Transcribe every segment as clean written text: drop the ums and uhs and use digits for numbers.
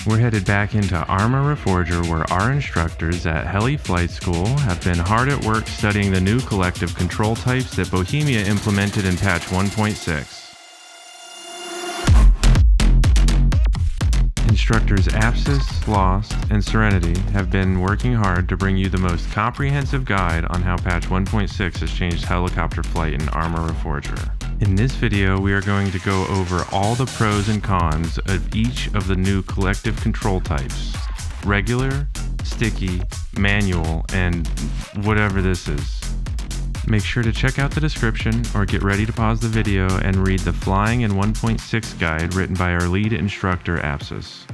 We're headed back into Arma Reforger, where our instructors at HeliFlightSchool have been hard at work studying the new collective control types that Bohemia implemented in patch 1.6. Instructors Apsis, Lozst, and Serenity have been working hard to bring you the most comprehensive guide on how patch 1.6 has changed helicopter flight in Arma Reforger. In this video, we are going to go over all the pros and cons of each of the new collective control types: regular, sticky, manual, and whatever this is. Make sure to check out the description or get ready to pause the video and read the Flying in 1.6 guide written by our lead instructor, Apsis.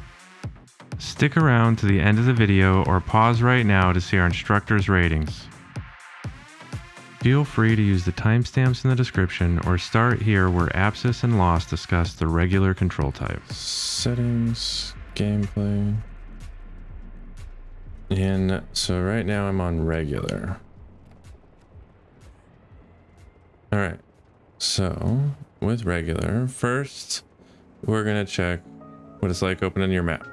Stick around to the end of the video or pause right now to see our instructor's ratings. Feel free to use the timestamps in the description or start here where Apsis and Lozst discuss the regular control type. Settings, gameplay. And so right now I'm on regular. Alright, so with regular, first we're going to check what it's like opening your map.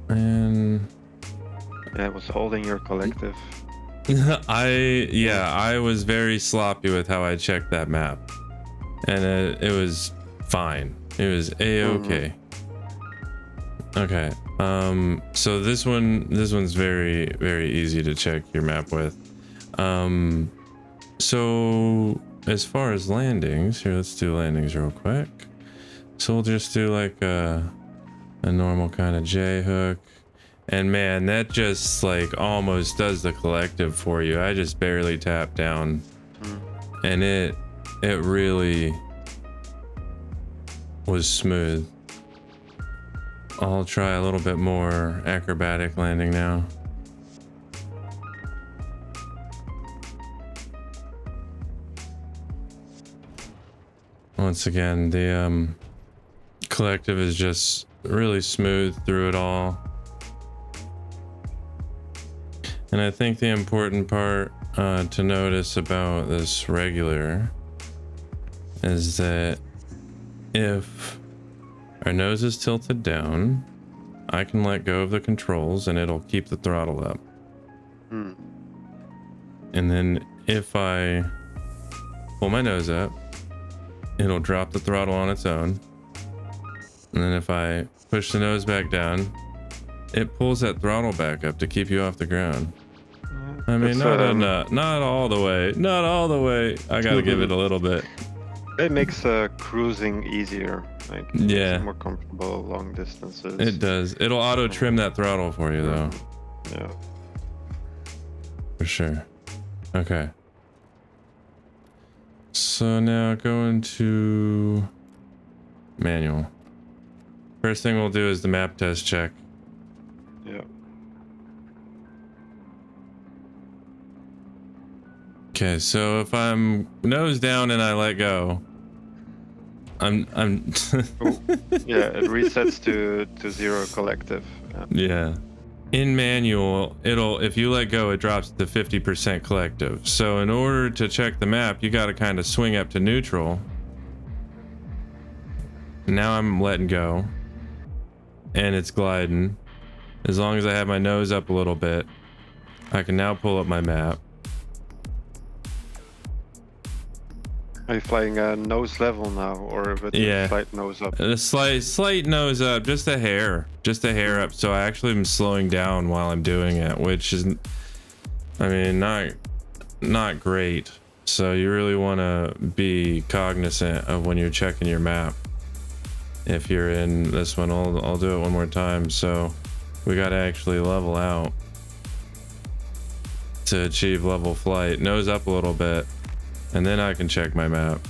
And I was holding your collective. I was very sloppy with how I checked that map, and it was fine. It was a-okay. Okay, so this one's very, very easy to check your map with. So as far as landings, here, let's do landings real quick. So we'll just do like a normal kind of J hook, and man, that just like almost does the collective for you. I just barely tap down, and it really was smooth. I'll try a little bit more acrobatic landing now. Once again, the collective is just really smooth through it all. And I think the important part to notice about this regular is that if our nose is tilted down, I can let go of the controls and it'll keep the throttle up. And then if I pull my nose up, it'll drop the throttle on its own. And then if I push the nose back down, it pulls that throttle back up to keep you off the ground. I mean, not all the way. Not all the way. I gotta give it a little bit. It makes cruising easier. Like, yeah, it's more comfortable long distances. It does. It'll auto trim that throttle for you though. Yeah, for sure. Okay, so now going to manual. First thing we'll do is the map test check. Yeah. Okay, so if I'm nose down and I let go, I'm yeah, it resets to 0 collective. Yeah. In manual, if you let go, it drops to 50% collective. So in order to check the map, you got to kind of swing up to neutral. Now I'm letting go, and it's gliding. As long as I have my nose up a little bit, I can now pull up my map. Are you flying nose level now, or with a slight nose up? A slight nose up, just a hair up. So I actually am slowing down while I'm doing it, which is, I mean, not great. So you really want to be cognizant of when you're checking your map. If you're in this one, I'll do it one more time. So we got to actually level out to achieve level flight. Nose up a little bit. And then I can check my map.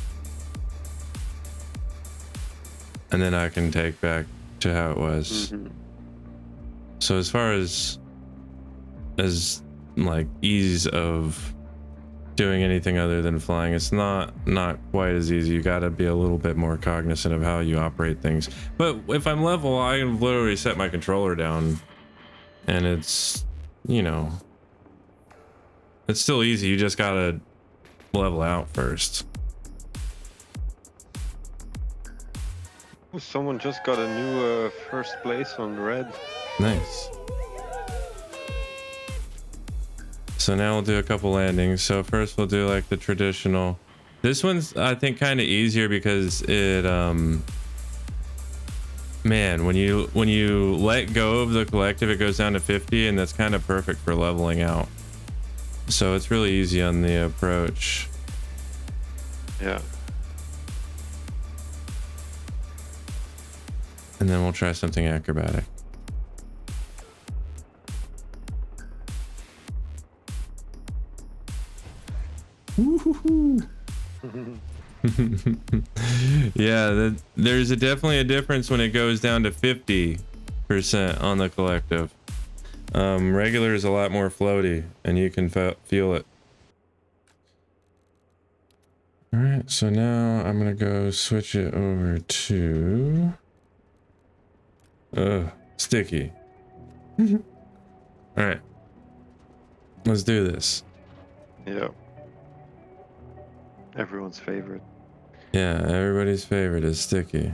And then I can take back to how it was. So as far as like ease of doing anything other than flying, it's not quite as easy. You got to be a little bit more cognizant of how you operate things. But if I'm level, I can literally set my controller down, and it's, you know, it's still easy. You just gotta level out first. Someone just got a new first place on red. Nice. So now we'll do a couple landings. So first we'll do like the traditional. This one's I think kind of easier because it man, when you let go of the collective, it goes down to 50, and that's kind of perfect for leveling out. So it's really easy on the approach. Yeah. And then we'll try something acrobatic. Yeah, there's definitely a difference when it goes down to 50% on the collective. Regular is a lot more floaty, and you can feel it. All right, so now I'm gonna go switch it over to sticky. All right, let's do this. Yeah. Everyone's favorite. Yeah, everybody's favorite is sticky.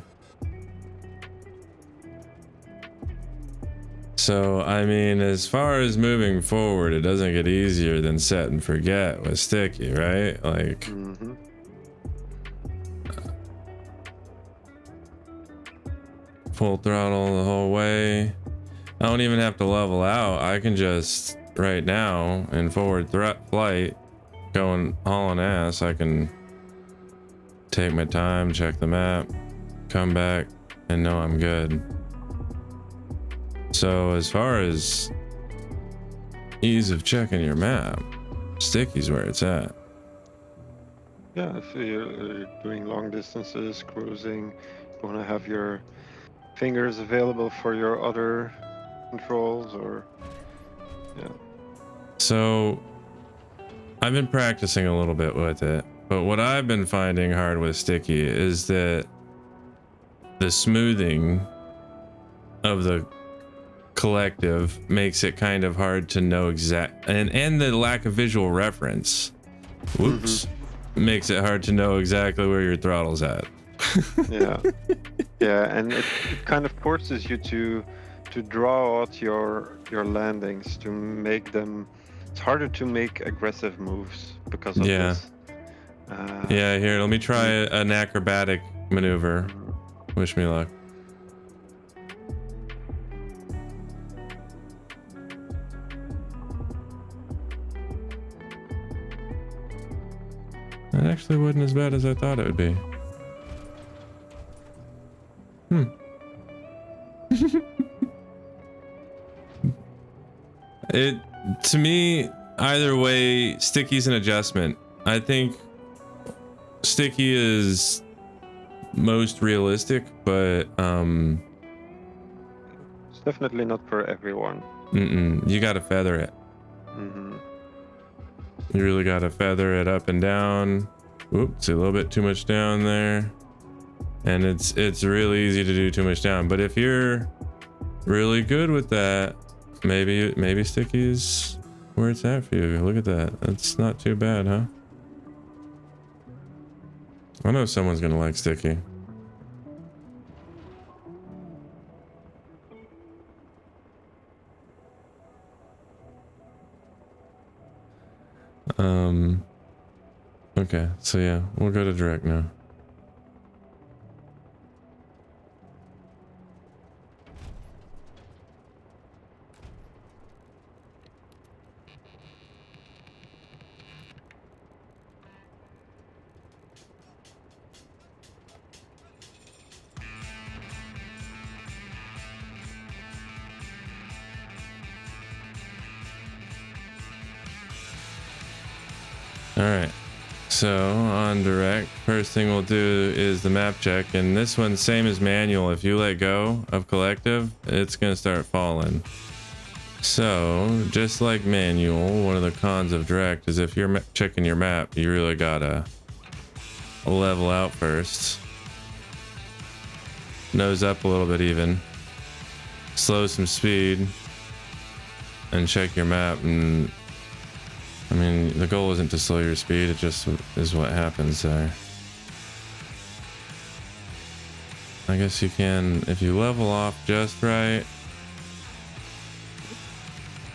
So, I mean, as far as moving forward, it doesn't get easier than set and forget with sticky, right? Like, full throttle the whole way. I don't even have to level out. I can just, right now, in forward flight, going hauling ass, I can take my time, check the map, come back, and know I'm good. So as far as ease of checking your map, sticky's where it's at. Yeah, if you're doing long distances, cruising, you want to have your fingers available for your other controls, or yeah. So I've been practicing a little bit with it, but what I've been finding hard with sticky is that the smoothing of the collective makes it kind of hard to know exact, and the lack of visual reference, makes it hard to know exactly where your throttle's at. Yeah. Yeah, and it kind of forces you to draw out your landings, to make them. It's harder to make aggressive moves because of this. Yeah, here, let me try an acrobatic maneuver. Wish me luck. That actually wasn't as bad as I thought it would be. It, to me, either way, sticky's an adjustment. I think sticky is most realistic, but it's definitely not for everyone. You gotta feather it. You really gotta feather it up and down. Oops, a little bit too much down there. And it's really easy to do too much down. But if you're really good with that, maybe sticky is where it's at for you. Look at that. That's not too bad, huh? I know someone's gonna like sticky. Okay, so yeah, we'll go to direct now. All right, so on direct, first thing we'll do is the map check, and this one's same as manual. If you let go of collective, it's gonna start falling. So just like manual, one of the cons of direct is if you're checking your map, you really gotta level out first, nose up a little bit, even slow some speed, and check your map. And I mean, the goal isn't to slow your speed, it just is what happens there. I guess you can, if you level off just right,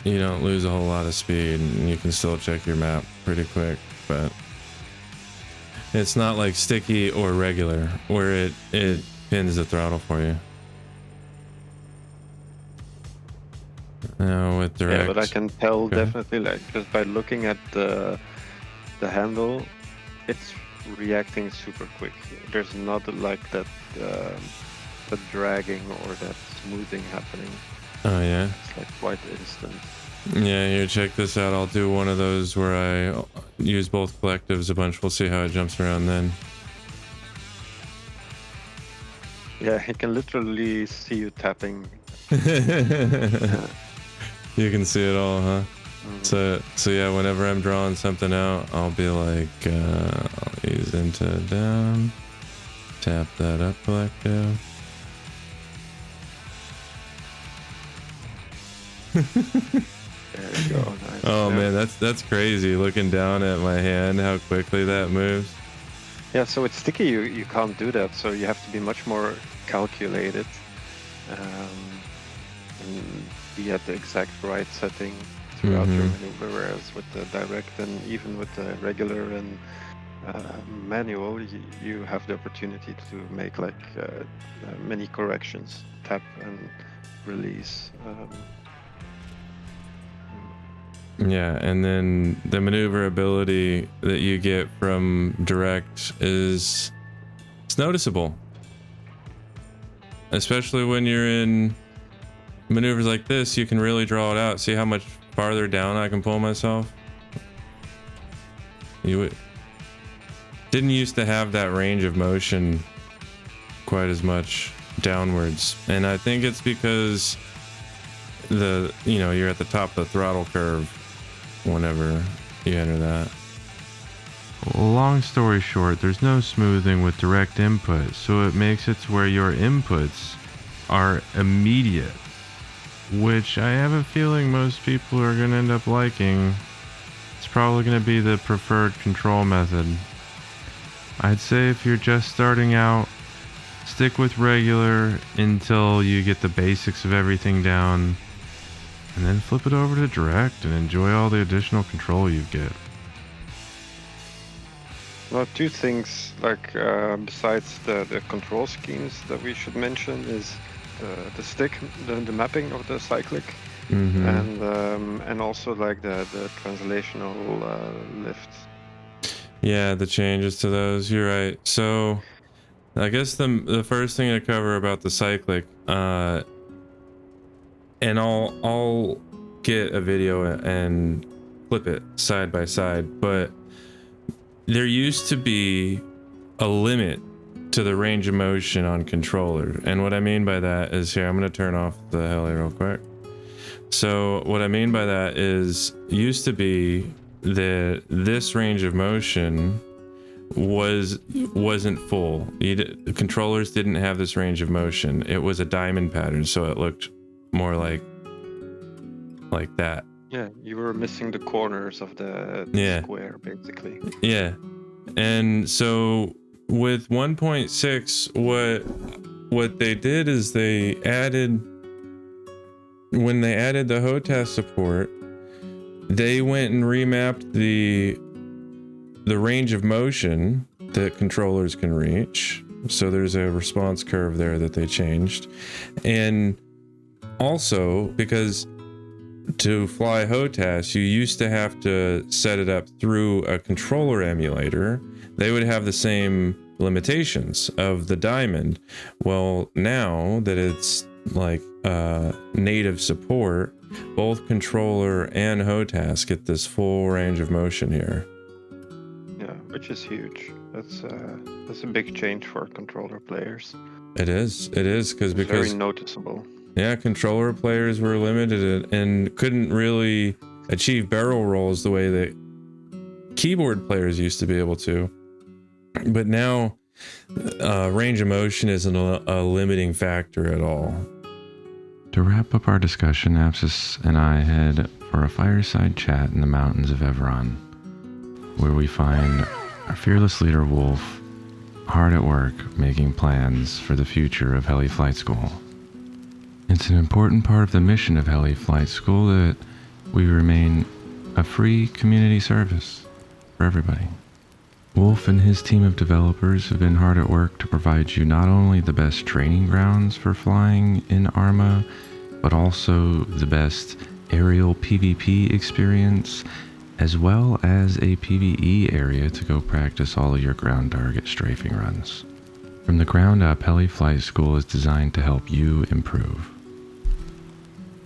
you don't lose a whole lot of speed, and you can still check your map pretty quick, but it's not like sticky or regular, where it pins the throttle for you. Now with direct... Yeah, but I can tell Go ahead. definitely, like, just by looking at the handle, it's reacting super quick. There's not like that that dragging or that smoothing happening. Oh yeah? It's like quite instant. Yeah, here, check this out. I'll do one of those where I use both collectives a bunch. We'll see how it jumps around then. Yeah, he can literally see you tapping. You can see it all, huh? So yeah, whenever I'm drawing something out, I'll be like, I'll use into down, tap that up collective. There you go. Nice. Oh Yeah. man, that's crazy. Looking down at my hand, how quickly that moves. Yeah, so it's sticky. You can't do that. So you have to be much more calculated, and be at the exact right setting throughout your maneuver. Whereas with the direct and even with the regular and manual, you have the opportunity to make like many corrections, tap and release. Yeah, and then the maneuverability that you get from direct it's noticeable. Especially when you're in maneuvers like this, you can really draw it out. See how much farther down I can pull myself? Didn't used to have that range of motion quite as much downwards. And I think it's because you're at the top of the throttle curve whenever you enter that. Long story short, there's no smoothing with direct input, so it makes it to where your inputs are immediate, which I have a feeling most people are going to end up liking. It's probably going to be the preferred control method. I'd say if you're just starting out, stick with regular until you get the basics of everything down, and then flip it over to direct and enjoy all the additional control you get. Well, two things like besides the control schemes that we should mention is the stick, the mapping of the cyclic, and also like the translational lift. Yeah, the changes to those. You're right. So I guess the first thing to cover about the cyclic, and I'll get a video and flip it side by side, but there used to be a limit to the range of motion on controller. And what I mean by that is, here, I'm going to turn off the heli real quick. So what I mean by that is, used to be that this range of motion wasn't full. Controllers didn't have this range of motion. It was a diamond pattern, so it looked more like that. Yeah, you were missing the corners of the square, basically. Yeah, and so with 1.6, what they did is when they added the HOTAS support, they went and remapped the range of motion that controllers can reach. So there's a response curve there that they changed, and also because to fly HOTAS, you used to have to set it up through a controller emulator. They would have the same limitations of the diamond. Well, now that it's like native support, both controller and HOTAS get this full range of motion here. Yeah, which is huge. That's a big change for controller players. It is because very noticeable. Yeah, controller players were limited and couldn't really achieve barrel rolls the way that keyboard players used to be able to. But now, range of motion isn't a limiting factor at all. To wrap up our discussion, Apsis and I head for a fireside chat in the mountains of Everon, where we find our fearless leader Wolf hard at work making plans for the future of HeliFlightSchool. It's an important part of the mission of HeliFlightSchool that we remain a free community service for everybody. Wolf and his team of developers have been hard at work to provide you not only the best training grounds for flying in Arma, but also the best aerial PvP experience, as well as a PvE area to go practice all of your ground target strafing runs. From the ground up, HeliFlightSchool is designed to help you improve.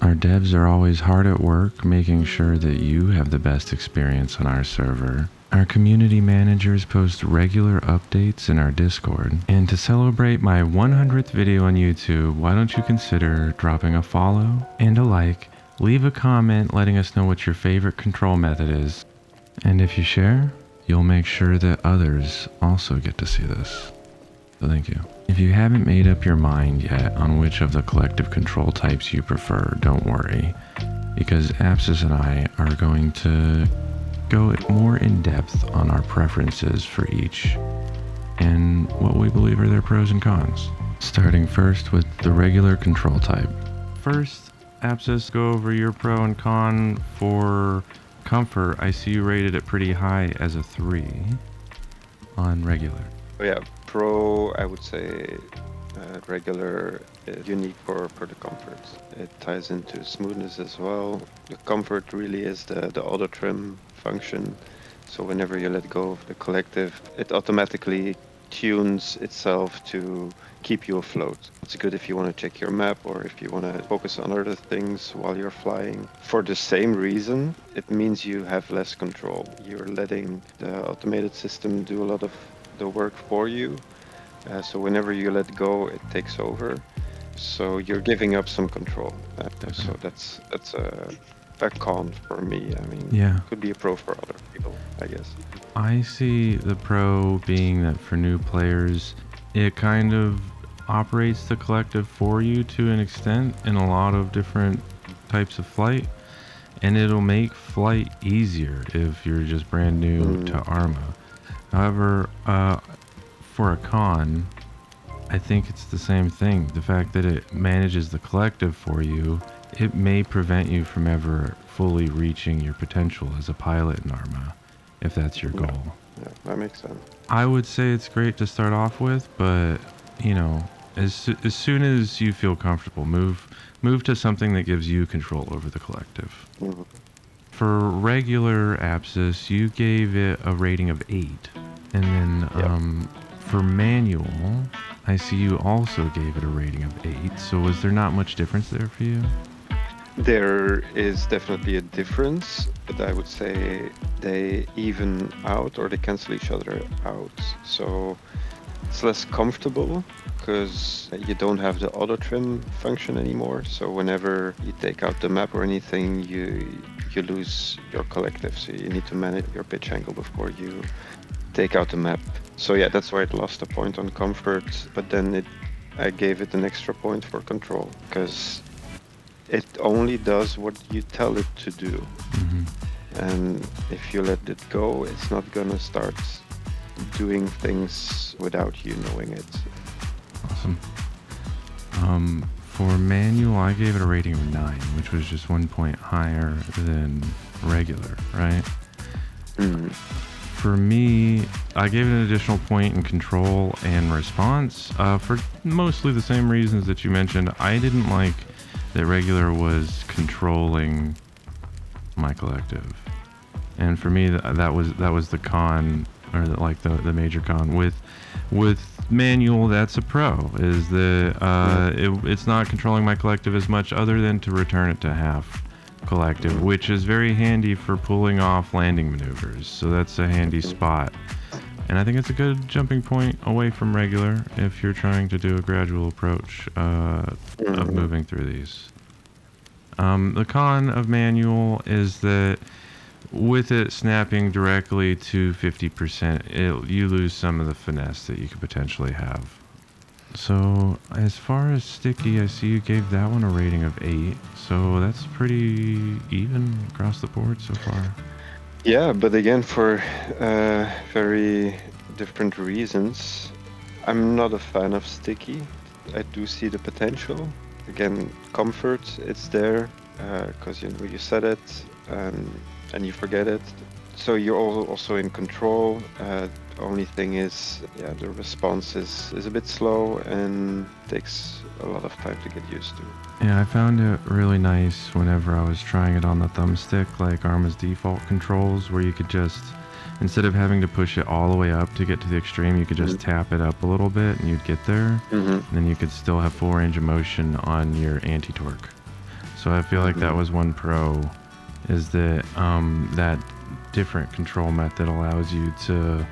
Our devs are always hard at work making sure that you have the best experience on our server. Our community managers post regular updates in our Discord. And to celebrate my 100th video on YouTube, why don't you consider dropping a follow and a like, leave a comment letting us know what your favorite control method is. And if you share, you'll make sure that others also get to see this. So thank you. If you haven't made up your mind yet on which of the collective control types you prefer, don't worry, because Apsis and I are going to go more in depth on our preferences for each and what we believe are their pros and cons. Starting first with the regular control type. First, Apsis, go over your pro and con for comfort. I see you rated it pretty high as a 3 on regular. Oh yeah, pro, I would say regular is unique for the comfort. It ties into smoothness as well. The comfort really is the auto trim function. So whenever you let go of the collective, it automatically tunes itself to keep you afloat. It's good if you want to check your map or if you want to focus on other things while you're flying. For the same reason, it means you have less control. You're letting the automated system do a lot of the work for you. So whenever you let go, it takes over. So you're giving up some control. So that's a con for me. I mean, yeah, could be a pro for other people, I guess. I see the pro being that for new players, it kind of operates the collective for you to an extent in a lot of different types of flight, and it'll make flight easier if you're just brand new to Arma. However, for a con, I think it's the same thing. The fact that it manages the collective for you, it may prevent you from ever fully reaching your potential as a pilot in Arma, if that's your goal. Yeah, that makes sense. I would say it's great to start off with, but you know, as soon as you feel comfortable, move to something that gives you control over the collective. For regular Apsis, you gave it a rating of 8, and then for manual, I see you also gave it a rating of 8. So was there not much difference there for you? There is definitely a difference, but I would say they even out or they cancel each other out. So it's less comfortable because you don't have the auto trim function anymore. So whenever you take out the map or anything, you lose your collective. So you need to manage your pitch angle before you take out the map. So yeah, that's why it lost a point on comfort, but then I gave it an extra point for control because it only does what you tell it to do. And if you let it go, it's not gonna start doing things without you knowing it. Awesome. For manual, I gave it a rating of 9, which was just 1 point higher than regular, right? For me, I gave it an additional point in control and response for mostly the same reasons that you mentioned. I didn't like that regular was controlling my collective, and for me that was the con, or like the major con. With manual, that's a pro, is that it's not controlling my collective as much, other than to return it to half collective, which is very handy for pulling off landing maneuvers. So that's a handy spot, and I think it's a good jumping point away from regular if you're trying to do a gradual approach of moving through these. The con of manual is that with it snapping directly to 50%, you lose some of the finesse that you could potentially have. So as far as sticky, I see you gave that one a rating of 8. So that's pretty even across the board so far. Yeah, but again, for very different reasons. I'm not a fan of sticky. I do see the potential. Again, comfort, it's there because you set it and you forget it. So you're also in control. Only thing is, yeah, the response is a bit slow and takes a lot of time to get used to. Yeah, I found it really nice whenever I was trying it on the thumbstick, like Arma's default controls, where you could just, instead of having to push it all the way up to get to the extreme, you could just tap it up a little bit and you'd get there. And then you could still have full range of motion on your anti-torque. So I feel like that was one pro, is that that different control method allows you to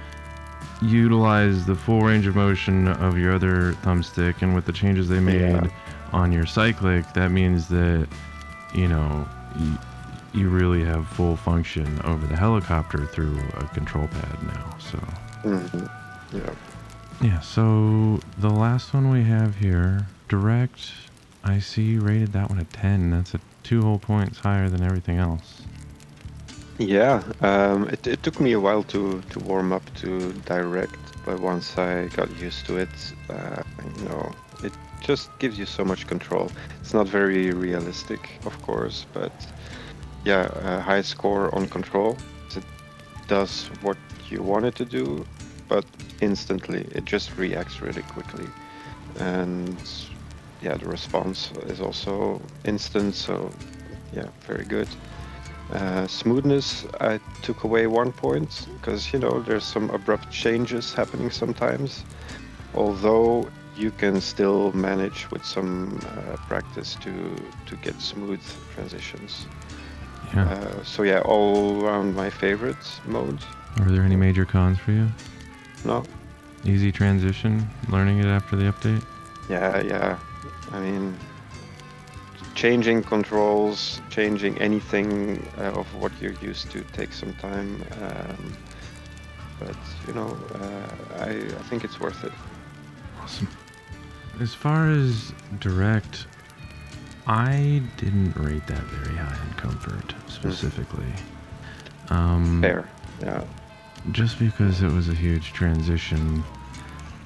utilize the full range of motion of your other thumbstick, and with the changes they made on your cyclic, that means that, you know, you really have full function over the helicopter through a control pad now. So yeah, so the last one we have here, direct, I see you rated that one a 10. That's a 2 whole points higher than everything else. Yeah, it took me a while to warm up to direct, but once I got used to it, you know, it just gives you so much control. It's not very realistic, of course, but yeah, a high score on control. It does what you want it to do, but instantly. It just reacts really quickly. And yeah, the response is also instant, so yeah, very good. Smoothness, I took away 1 point because, you know, there's some abrupt changes happening sometimes, although you can still manage with some practice to get smooth transitions. Yeah. So yeah, all around my favorite mode. Are there any major cons for you? No. Easy transition, learning it after the update? Yeah. I mean, changing controls, changing anything of what you're used to takes some time. But, you know, I think it's worth it. Awesome. As far as direct, I didn't rate that very high in comfort, specifically. Fair, yeah. Just because it was a huge transition.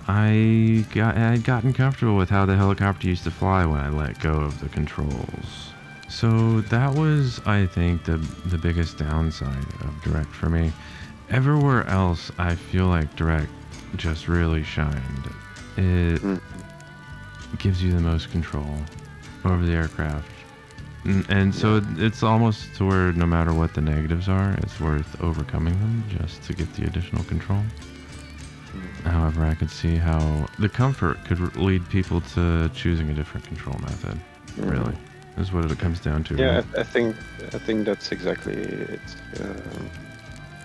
I had gotten comfortable with how the helicopter used to fly when I let go of the controls. So that was, I think, the biggest downside of direct for me. Everywhere else, I feel like direct just really shined. It gives you the most control over the aircraft. And so it's almost to where no matter what the negatives are, it's worth overcoming them just to get the additional control. However, I could see how the comfort could lead people to choosing a different control method. Really, is what it comes down to. Yeah, right? I think that's exactly it.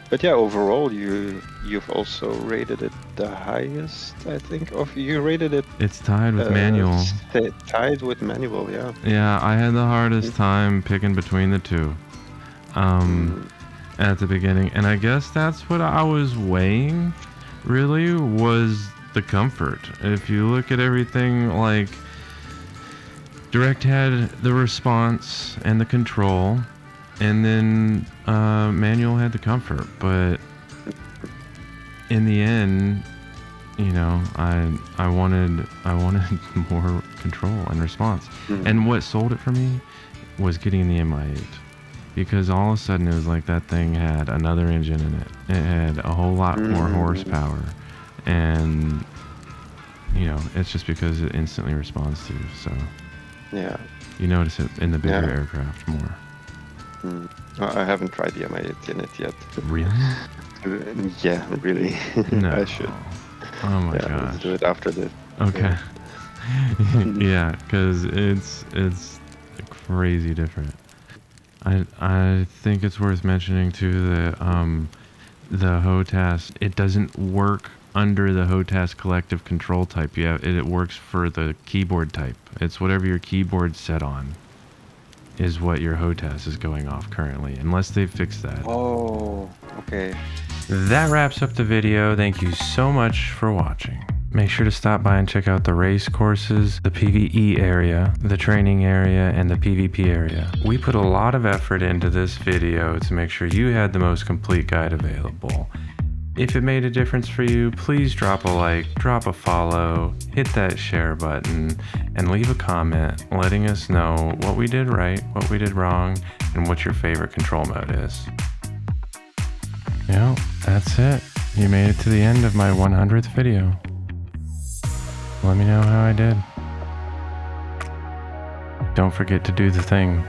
But yeah, overall, you've also rated it the highest, I think. You rated it. It's tied with manual. Tied with manual, yeah. Yeah, I had the hardest time picking between the two. At the beginning, and I guess that's what I was weighing. Really was the comfort. If you look at everything, like direct had the response and the control, and then manual had the comfort. But in the end, you know, I wanted more control and response. And what sold it for me was getting the Mi-8. Because all of a sudden it was like that thing had another engine in it. It had a whole lot more horsepower. And, you know, it's just because it instantly responds to you. So, yeah, you notice it in the bigger aircraft more. I haven't tried the Mi-8 in it yet. Really? Yeah, really. No. I should. Oh my gosh. Let's do it after this. Okay. Yeah, because it's crazy different. I think it's worth mentioning too that the HOTAS, it doesn't work under the HOTAS collective control type. It works for the keyboard type. It's whatever your keyboard's set on is what your HOTAS is going off currently, unless they fix that. Oh, okay. That wraps up the video. Thank you so much for watching. Make sure to stop by and check out the race courses, the PvE area, the training area, and the PvP area. We put a lot of effort into this video to make sure you had the most complete guide available. If it made a difference for you, please drop a like, drop a follow, hit that share button, and leave a comment letting us know what we did right, what we did wrong, and what your favorite control mode is. Well, that's it. You made it to the end of my 100th video. Let me know how I did. Don't forget to do the thing.